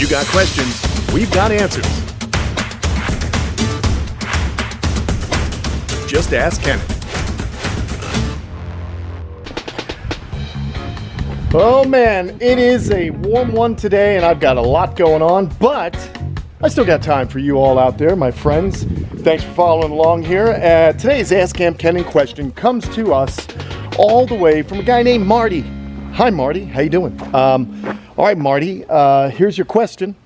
You got questions, we've got answers. Just ask Kenan. Oh man, it is a warm one today and I've got a lot going on, but I still got time for you all out there, my friends. Thanks for following along here. Today's Ask Kamp Kenan question comes to us all the way from a guy named Marty. Hi Marty, how you doing? All right Marty, here's your question.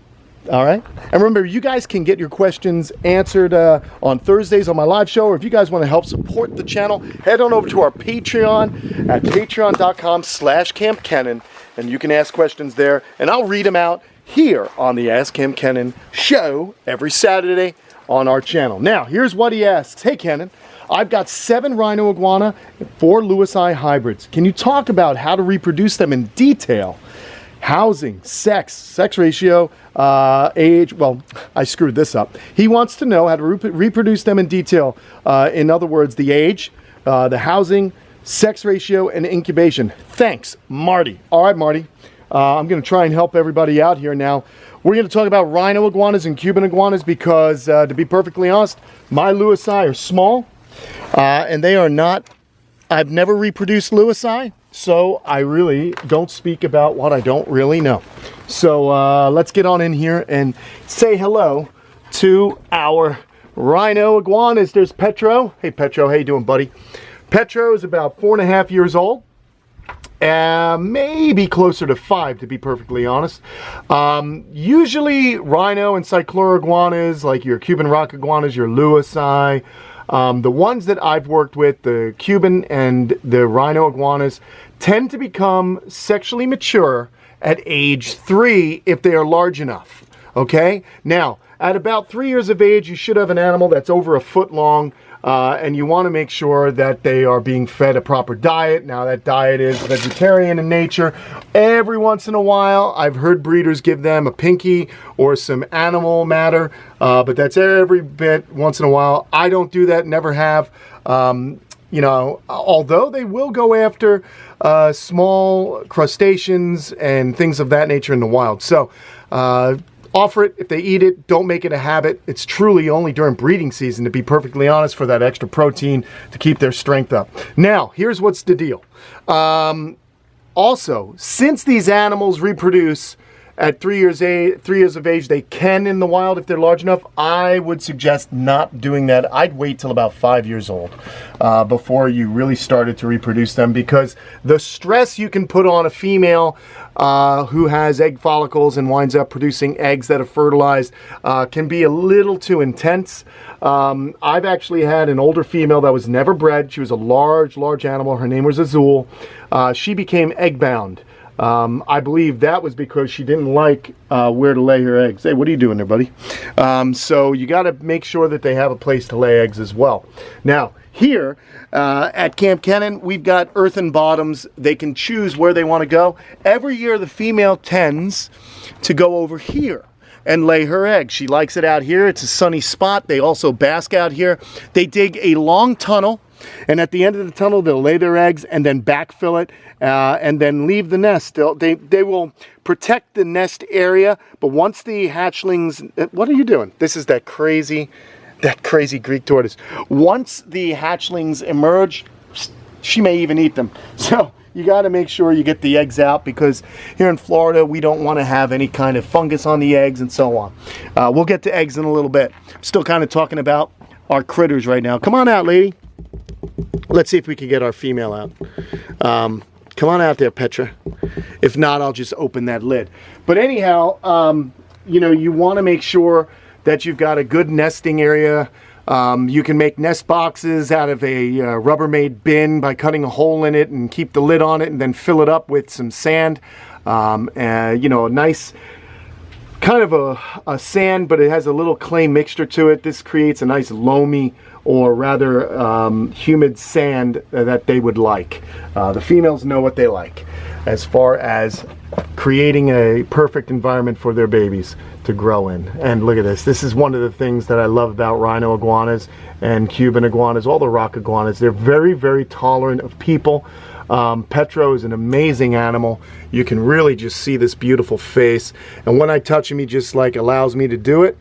All right, and remember, you guys can get your questions answered on Thursdays on my live show, or if you guys want to help support the channel, head on over to our Patreon at patreon.com/Kamp Kenan, and you can ask questions there, and I'll read them out here on the Ask Kamp Kenan show every Saturday on our channel. Now, here's what he asks. Hey Kenan, I've got 7 Rhino iguana and 4 Lewisii hybrids. Can you talk about how to reproduce them in detail? Housing, sex ratio, age. Well, I screwed this up. He wants to know how to reproduce them in detail. In other words, the age, the housing, sex ratio, and incubation. Thanks, Marty. All right, Marty. I'm going to try and help everybody out here now. We're going to talk about Rhino iguanas and Cuban iguanas because, to be perfectly honest, my Lewisii are small, and they are not. I've never reproduced Lewisii. So I really don't speak about what I don't really know. So let's get on in here and say hello to our Rhino iguanas. There's Petro. Hey Petro, how you doing, buddy? Petro is about 4.5 years old. Maybe closer to 5, to be perfectly honest. Usually Rhino and cyclura iguanas, like your Cuban rock iguanas, your Lewisii, the ones that I've worked with, the Cuban and the Rhino iguanas, tend to become sexually mature at age 3 if they are large enough. Okay? Now, at about 3 years of age, you should have an animal that's over 1 foot long, and you want to make sure that they are being fed a proper diet. Now, that diet is vegetarian in nature. Every once in a while, I've heard breeders give them a pinky or some animal matter, but that's every bit once in a while. I don't do that, never have. You know, although they will go after small crustaceans and things of that nature in the wild. So, offer it. If they eat it, don't make it a habit. It's truly only during breeding season, to be perfectly honest, for that extra protein to keep their strength up. Now, here's what's the deal. Also, since these animals reproduce at 3 years of age, they can in the wild if they're large enough. I would suggest not doing that. I'd wait till about 5 years old before you really started to reproduce them, because the stress you can put on a female who has egg follicles and winds up producing eggs that are fertilized can be a little too intense. I've actually had an older female that was never bred. She was a large animal. Her name was Azul. She became egg bound. I believe that was because she didn't like where to lay her eggs. Hey, what are you doing there, buddy? So you got to make sure that they have a place to lay eggs as well. Now, here at Kamp Kenan, we've got earthen bottoms. They can choose where they want to go. Every year, the female tends to go over here and lay her eggs. She likes it out here. It's a sunny spot. They also bask out here. They dig a long tunnel, and at the end of the tunnel, they'll lay their eggs and then backfill it and then leave the nest. They will protect the nest area, but once the hatchlings... What are you doing? This is that crazy Greek tortoise. Once the hatchlings emerge, she may even eat them. So you got to make sure you get the eggs out, because here in Florida, we don't want to have any kind of fungus on the eggs and so on. We'll get to eggs in a little bit. Still kind of talking about our critters right now. Come on out, lady. Let's see if we can get our female out. Come on out there, Petra. If not, I'll just open that lid. But anyhow, you know, you want to make sure that you've got a good nesting area. You can make nest boxes out of a Rubbermaid bin by cutting a hole in it and keep the lid on it, and then fill it up with some sand. You know, a nice kind of a sand, but it has a little clay mixture to it. This creates a nice loamy, or rather humid sand that they would like. The females know what they like as far as creating a perfect environment for their babies to grow in. And look at this. This is one of the things that I love about Rhino iguanas and Cuban iguanas, all the rock iguanas. They're very, very tolerant of people. Petro is an amazing animal. You can really just see this beautiful face. And when I touch him, he just like allows me to do it.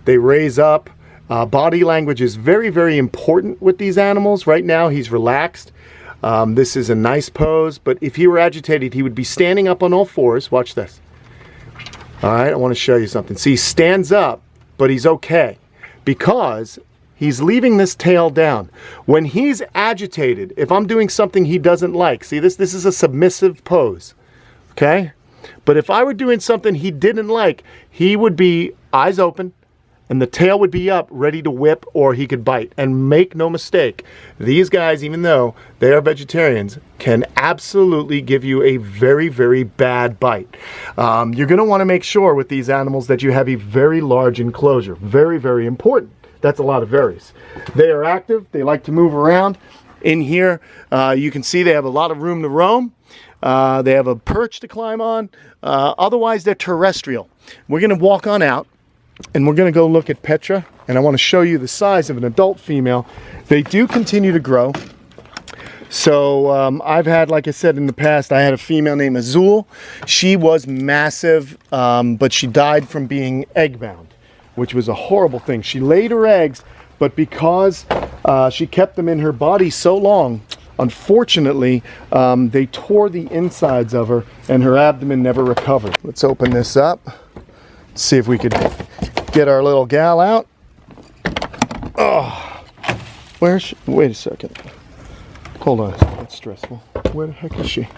They raise up. Body language is very, very important with these animals. Right now, he's relaxed. This is a nice pose, but if he were agitated, he would be standing up on all fours. Watch this. All right, I want to show you something. See, he stands up, but he's okay because he's leaving this tail down. When he's agitated, if I'm doing something he doesn't like, see this is a submissive pose, okay? But if I were doing something he didn't like, he would be eyes open, and the tail would be up, ready to whip, or he could bite. And make no mistake, these guys, even though they are vegetarians, can absolutely give you a very, very bad bite. You're gonna wanna make sure with these animals that you have a very large enclosure. Very, very important. That's a lot of varies. They are active, they like to move around. In here, you can see they have a lot of room to roam. They have a perch to climb on. Otherwise, they're terrestrial. We're gonna walk on out, and we're going to go look at Petra, and I want to show you the size of an adult female. They do continue to grow. So I've had, like I said in the past, I had a female named Azul. She was massive, but she died from being egg-bound, which was a horrible thing. She laid her eggs, but because she kept them in her body so long, unfortunately, they tore the insides of her, and her abdomen never recovered. Let's open this up. See if we could get our little gal out. Oh, where's she? Wait a second. Hold on, that's stressful. Where the heck is she?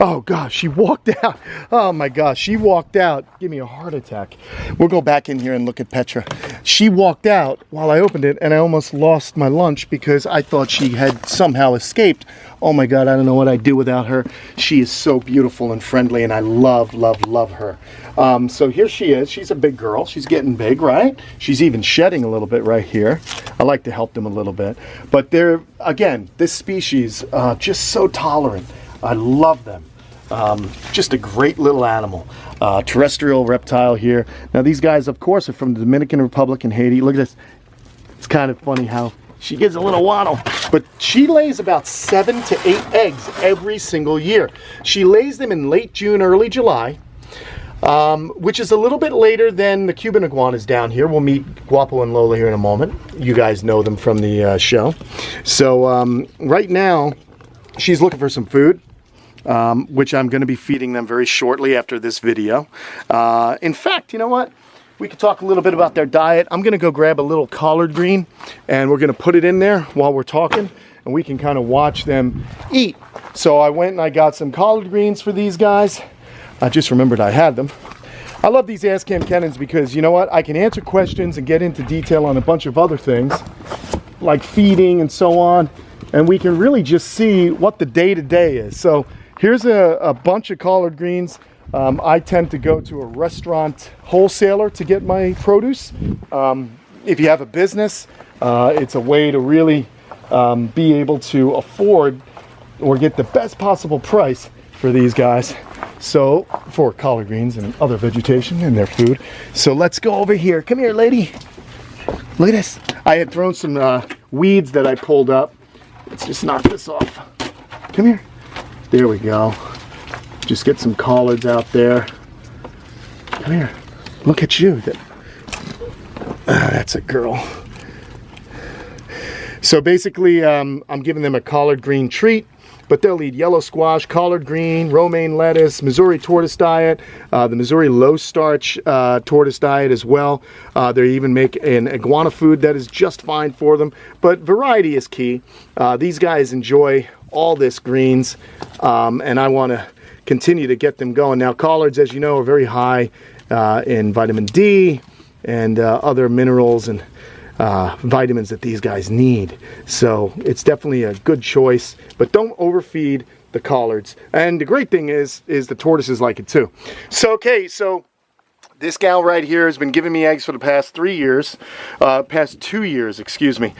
Oh gosh, she walked out. Oh my gosh, she walked out. Give me a heart attack. We'll go back in here and look at Petra. She walked out while I opened it, and I almost lost my lunch because I thought she had somehow escaped. Oh my God, I don't know what I'd do without her. She is so beautiful and friendly, and I love, love, love her. So here she is. She's a big girl. She's getting big, right? She's even shedding a little bit right here. I like to help them a little bit. But they're, again, this species, just so tolerant. I love them. Just a great little animal. Terrestrial reptile here. Now these guys, of course, are from the Dominican Republic and Haiti. Look at this. It's kind of funny how she gives a little waddle. But she lays about 7 to 8 eggs every single year. She lays them in late June, early July, which is a little bit later than the Cuban iguanas down here. We'll meet Guapo and Lola here in a moment. You guys know them from the show. So right now, she's looking for some food. Which I'm going to be feeding them very shortly after this video. In fact, you know what? We could talk a little bit about their diet. I'm going to go grab a little collard green, and we're going to put it in there while we're talking, and we can kind of watch them eat. So I went and I got some collard greens for these guys. I just remembered I had them. I love these Ask Kamp Kenans because, you know what? I can answer questions and get into detail on a bunch of other things, like feeding and so on, and we can really just see what the day-to-day is. So here's a bunch of collard greens. I tend to go to a restaurant wholesaler to get my produce. If you have a business, it's a way to really be able to afford or get the best possible price for these guys. So, for collard greens and other vegetation in their food. So let's go over here. Come here, lady. Look at this. I had thrown some weeds that I pulled up. Let's just knock this off. Come here. There we go. Just get some collards out there. Come here. Look at you. That's a girl. So basically, I'm giving them a collard green treat, but they'll eat yellow squash, collard green, romaine lettuce, Missouri tortoise diet, the Missouri low starch tortoise diet as well. They even make an iguana food that is just fine for them, but variety is key. These guys enjoy all this greens, and I want to continue to get them going. Now collards, as you know, are very high in vitamin D and other minerals and vitamins that these guys need. So it's definitely a good choice, but don't overfeed the collards. And the great thing is the tortoises like it too. So okay, so this gal right here has been giving me eggs for the past 2 years, excuse me.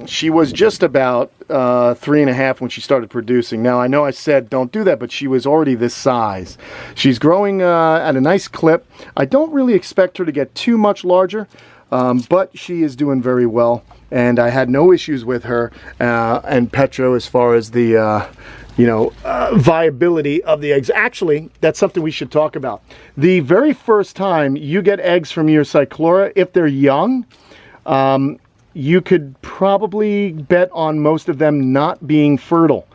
She was just about 3.5 when she started producing. Now I know I said don't do that, but she was already this size. She's growing at a nice clip. I don't really expect her to get too much larger, but she is doing very well, and I had no issues with her and Petro as far as the viability of the eggs. Actually, that's something we should talk about. The very first time you get eggs from your cyclura, if they're young, you could probably bet on most of them not being fertile.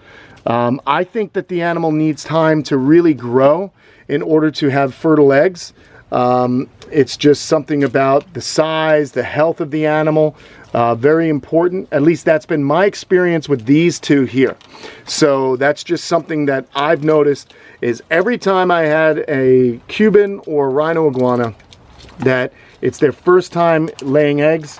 I think that the animal needs time to really grow in order to have fertile eggs. It's just something about the size, the health of the animal, very important. At least that's been my experience with these two here. So that's just something that I've noticed is every time I had a Cuban or Rhino iguana that it's their first time laying eggs,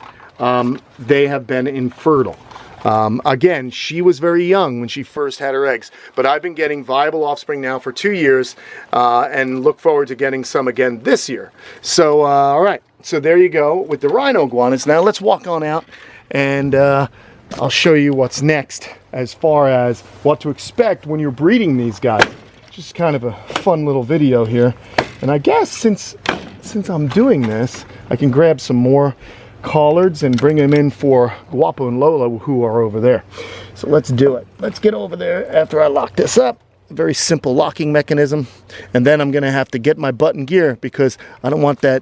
they have been infertile. Again, she was very young when she first had her eggs, but I've been getting viable offspring now for 2 years, and look forward to getting some again this year. So, all right, so there you go with the Rhino iguanas. Now let's walk on out, and I'll show you what's next as far as what to expect when you're breeding these guys. Just kind of a fun little video here, and I guess since I'm doing this, I can grab some more collards and bring them in for Guapo and Lola, who are over there. So let's do it. Let's get over there after I lock this up. Very simple locking mechanism, and then I'm gonna have to get my button gear because I don't want the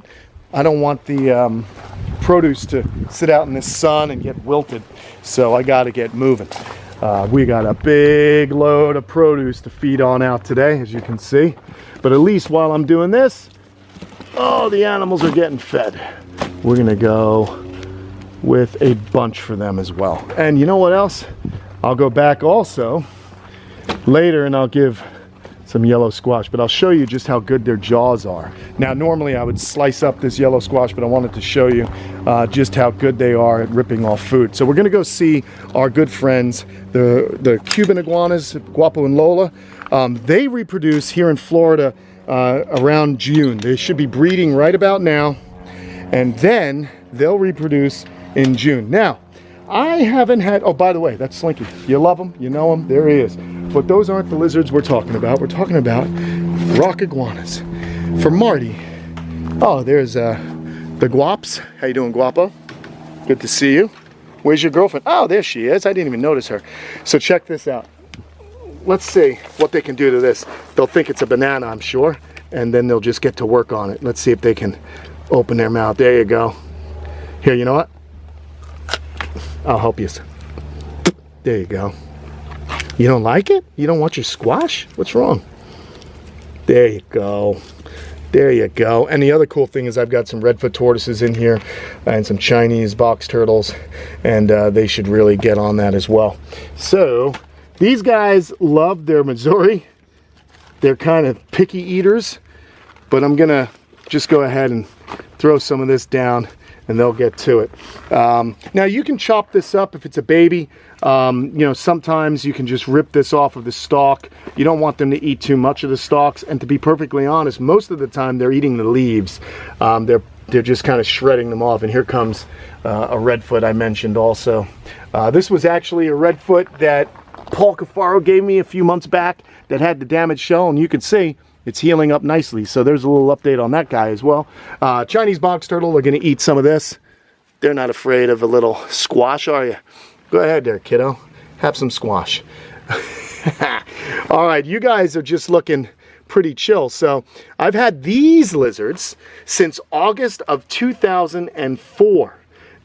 produce to sit out in the sun and get wilted, so I got to get moving. We got a big load of produce to feed on out today, as you can see, but at least while I'm doing this, oh, the animals are getting fed. We're gonna go with a bunch for them as well. And you know what else? I'll go back also later and I'll give some yellow squash, but I'll show you just how good their jaws are. Now, normally I would slice up this yellow squash, but I wanted to show you just how good they are at ripping off food. So we're gonna go see our good friends, the Cuban iguanas, Guapo and Lola. They reproduce here in Florida around June. They should be breeding right about now, and then they'll reproduce in June. Now, I haven't had, oh, by the way, that's Slinky. You love him, you know him, there he is. But those aren't the lizards we're talking about. We're talking about rock iguanas. For Marty, oh, there's the Guaps. How you doing, Guapo? Good to see you. Where's your girlfriend? Oh, there she is. I didn't even notice her. So check this out. Let's see what they can do to this. They'll think it's a banana, I'm sure, and then they'll just get to work on it. Let's see if they can open their mouth. There you go. Here, you know what? I'll help you. There you go. You don't like it? You don't want your squash? What's wrong? There you go. There you go. And the other cool thing is I've got some redfoot tortoises in here and some Chinese box turtles, and they should really get on that as well. So these guys love their Missouri. They're kind of picky eaters, but I'm gonna just go ahead and throw some of this down and they'll get to it. Now you can chop this up if it's a baby. You know, sometimes you can just rip this off of the stalk. You don't want them to eat too much of the stalks, and to be perfectly honest, most of the time they're eating the leaves. They're just kind of shredding them off. And here comes a redfoot I mentioned also. This was actually a redfoot that Paul Cafaro gave me a few months back that had the damaged shell, and you can see it's healing up nicely. So there's a little update on that guy as well. Chinese box turtle are going to eat some of this. They're not afraid of a little squash, are you? Go ahead there, kiddo. Have some squash. All right, you guys are just looking pretty chill. So I've had these lizards since August of 2004.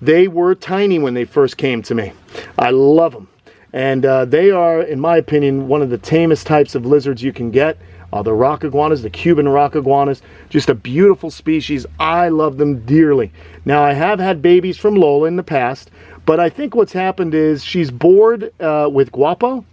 They were tiny when they first came to me. I love them. And they are, in my opinion, one of the tamest types of lizards you can get. The rock iguanas, the Cuban rock iguanas, just a beautiful species. I love them dearly. Now, I have had babies from Lola in the past, but I think what's happened is she's bored with Guapo,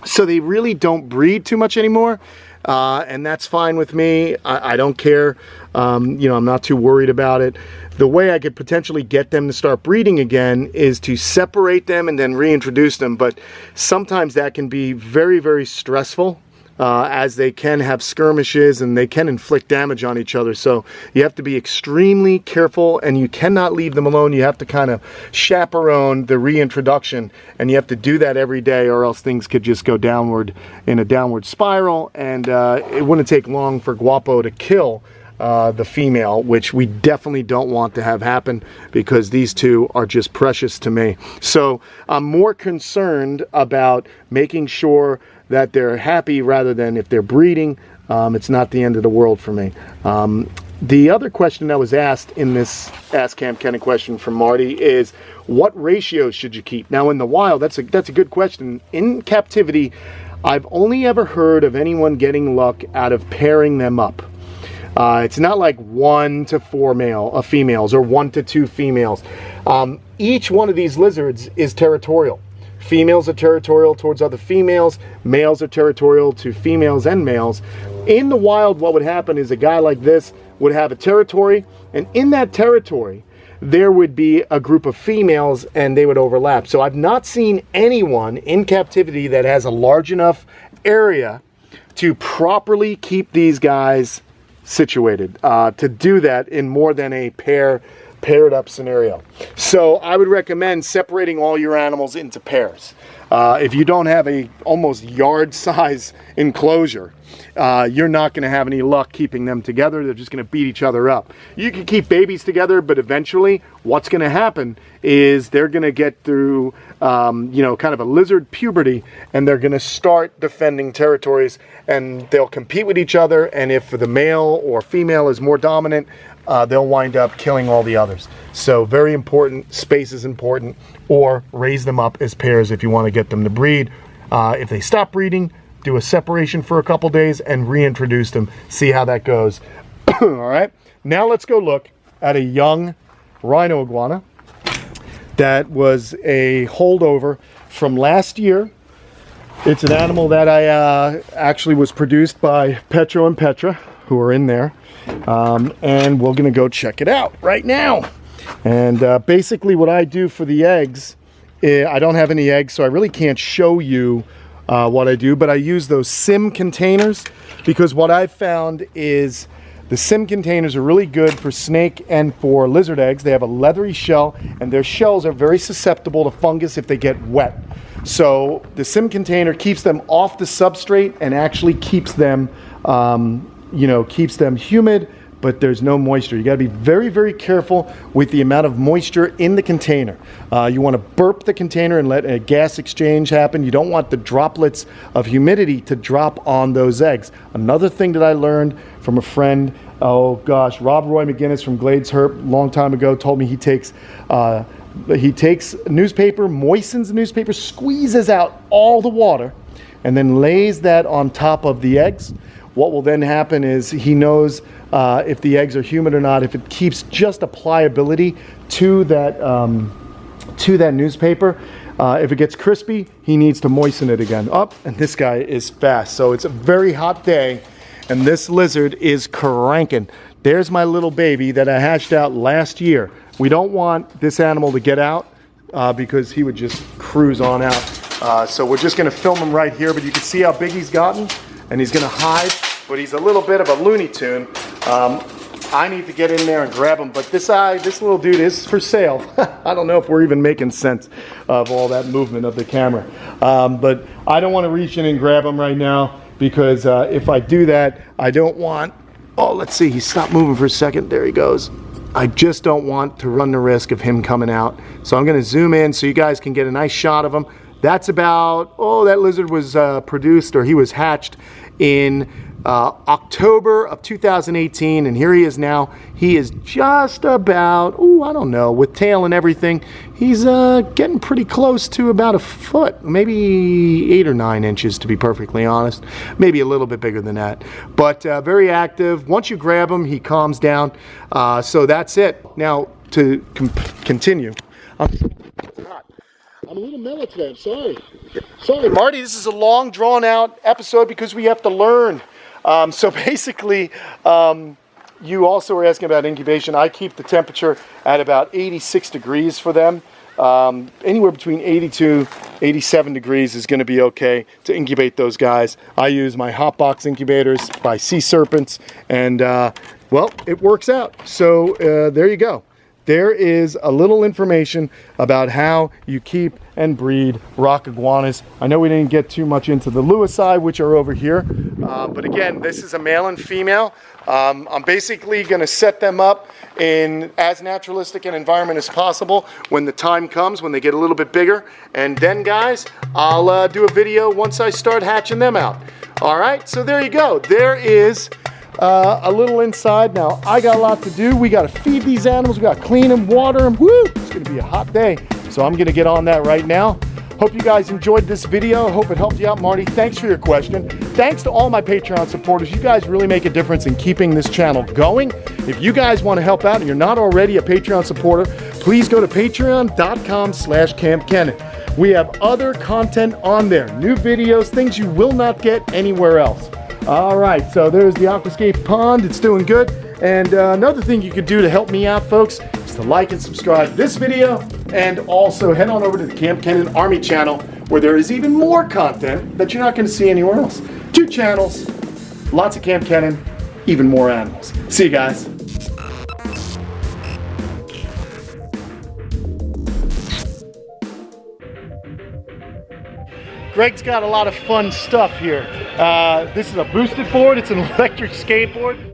so they really don't breed too much anymore, and that's fine with me. I don't care. You know, I'm not too worried about it. The way I could potentially get them to start breeding again is to separate them and then reintroduce them, but sometimes that can be very, very stressful. As they can have skirmishes and they can inflict damage on each other. So you have to be extremely careful, and you cannot leave them alone. You have to kind of chaperone the reintroduction, and you have to do that every day, or else things could just go downward in a downward spiral, and it wouldn't take long for Guapo to kill the female, which we definitely don't want to have happen because these two are just precious to me. So I'm more concerned about making sure that they're happy rather than if they're breeding. It's not the end of the world for me. The other question that was asked in this Ask Kamp Kenan question from Marty is, what ratios should you keep? Now in the wild, that's a good question. In captivity, I've only ever heard of anyone getting luck out of pairing them up. It's not like 1 to 4 females or 1 to 2 females. Each one of these lizards is territorial. Females are territorial towards other females. Males are territorial to females and males. In the wild, what would happen is a guy like this would have a territory, and in that territory, there would be a group of females and they would overlap. So I've not seen anyone in captivity that has a large enough area to properly keep these guys situated, to do that in more than a paired up scenario. So I would recommend separating all your animals into pairs. If you don't have a almost yard size enclosure, you're not going to have any luck keeping them together. They're just going to beat each other up. You can keep babies together, but eventually what's going to happen is they're going to get through you know, kind of a lizard puberty, and they're going to start defending territories, and they'll compete with each other, and if the male or female is more dominant, they'll wind up killing all the others. So very important, space is important, or raise them up as pairs if you want to get them to breed. If they stop breeding, do a separation for a couple days and reintroduce them. See how that goes. All right, now let's go look at a young rhino iguana that was a holdover from last year. It's an animal that I actually was produced by Petro and Petra, who are in there. And we're gonna go check it out right now. And basically what I do for the eggs, I don't have any eggs, so I really can't show you what I do, but I use those sim containers, because what I've found is the sim containers are really good for snake and for lizard eggs. They have a leathery shell, and their shells are very susceptible to fungus if they get wet. So the sim container keeps them off the substrate and actually keeps them you know, keeps them humid, but there's no moisture. You got to be very, very careful with the amount of moisture in the container. You want to burp the container and let a gas exchange happen. You don't want the droplets of humidity to drop on those eggs. Another thing that I learned from a friend, oh gosh, Rob Roy McGinnis from Glades Herp, a long time ago, told me he takes newspaper, moistens the newspaper, squeezes out all the water, and then lays that on top of the eggs. What will then happen is he knows if the eggs are humid or not. If it keeps just a pliability to that newspaper, if it gets crispy, he needs to moisten it again. And this guy is fast. So it's a very hot day, and this lizard is cranking. There's my little baby that I hatched out last year. We don't want this animal to get out because he would just cruise on out. So we're just going to film him right here, but you can see how big he's gotten. And he's going to hide, but he's a little bit of a Looney Tune. I need to get in there and grab him, but this little dude is for sale. I don't know if we're even making sense of all that movement of the camera. But I don't want to reach in and grab him right now, because if I do that, I don't want... Oh, let's see, he stopped moving for a second. There he goes. I just don't want to run the risk of him coming out. So I'm going to zoom in so you guys can get a nice shot of him. That's about, that lizard was produced, or he was hatched in October of 2018, and here he is now. He is just about, I don't know, with tail and everything, he's getting pretty close to about a foot, maybe 8 or 9 inches to be perfectly honest, maybe a little bit bigger than that, but very active. Once you grab him, he calms down. So that's it. Now to continue. I'm a little mellow today, I'm sorry. Sorry, Marty, this is a long, drawn-out episode because we have to learn. So basically, you also were asking about incubation. I keep the temperature at about 86 degrees for them. Anywhere between 82, 87 degrees is going to be okay to incubate those guys. I use my hot box incubators by Sea Serpents, and, well, it works out. So there you go. There is a little information about how you keep and breed rock iguanas. I know we didn't get too much into the Lewisii, which are over here. But again, this is a male and female. I'm basically going to set them up in as naturalistic an environment as possible when the time comes, when they get a little bit bigger. And then, guys, I'll do a video once I start hatching them out. All right, so there you go. There is a little inside. Now, I got a lot to do. We got to feed these animals. We got to clean them, water them. Woo! It's going to be a hot day. So I'm going to get on that right now. Hope you guys enjoyed this video. Hope it helped you out, Marty. Thanks for your question. Thanks to all my Patreon supporters. You guys really make a difference in keeping this channel going. If you guys want to help out and you're not already a Patreon supporter, please go to patreon.com/Kamp Kenan. We have other content on there, new videos, things you will not get anywhere else. All right, so there's the aquascape pond. It's doing good. And another thing you could do to help me out, folks, is to like and subscribe to this video, and also head on over to the Kamp Kenan Army channel, where there is even more content that you're not going to see anywhere else. 2 channels, lots of Kamp Kenan, even more animals. See you guys. Greg's got a lot of fun stuff here. This is a boosted board. It's an electric skateboard.